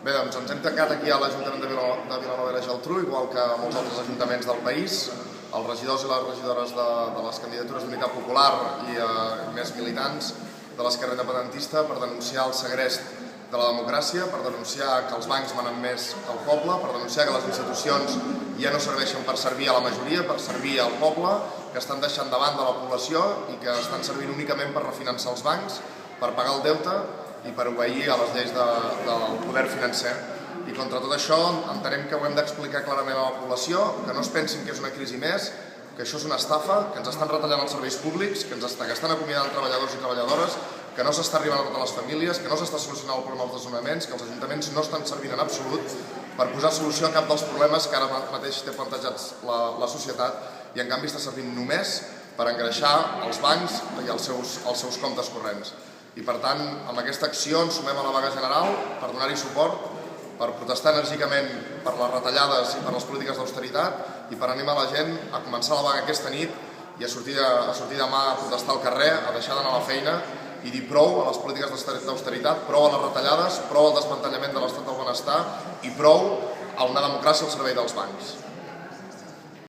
Bé, doncs ens hem tancat aquí a l'Ajuntament de Vilanova i la Geltrú, igual que a molts altres ajuntaments del país. Els regidors i les regidores de les candidatures d'Unitat Popular i més militants de l'esquerra independentista per denunciar el segrest de la democràcia, per denunciar que els bancs manen més que el poble, per denunciar que les institucions ja no serveixen per servir a la majoria, per servir al poble, que estan deixant de banda la població i que estan servint únicament per refinançar els bancs, per pagar el deute i per obeir a les lleis del poder financer. I contra tot això entenem que ho hem d'explicar clarament a la població, que no es pensin que és una crisi més, que això és una estafa, que ens estan retallant els serveis públics, que estan acomiadant treballadors i treballadores, que no s'està arribant a totes les famílies, que no s'està solucionant el problema dels desnonaments, que els ajuntaments no estan servint en absolut per posar solució a cap dels problemes que ara mateix té plantejats la societat i en canvi està servint només per engreixar els bancs i els seus comptes corrents. I per tant, amb aquesta acció ens sumem a la vaga general per donar-hi suport, per protestar enèrgicament per les retallades i per les polítiques d'austeritat i per animar la gent a començar la vaga aquesta nit i a sortir demà a protestar al carrer, a deixar d'anar a la feina i dir prou a les polítiques d'austeritat, prou a les retallades, prou al desmantellament de l'estat del benestar i prou a una democràcia al servei dels bancs.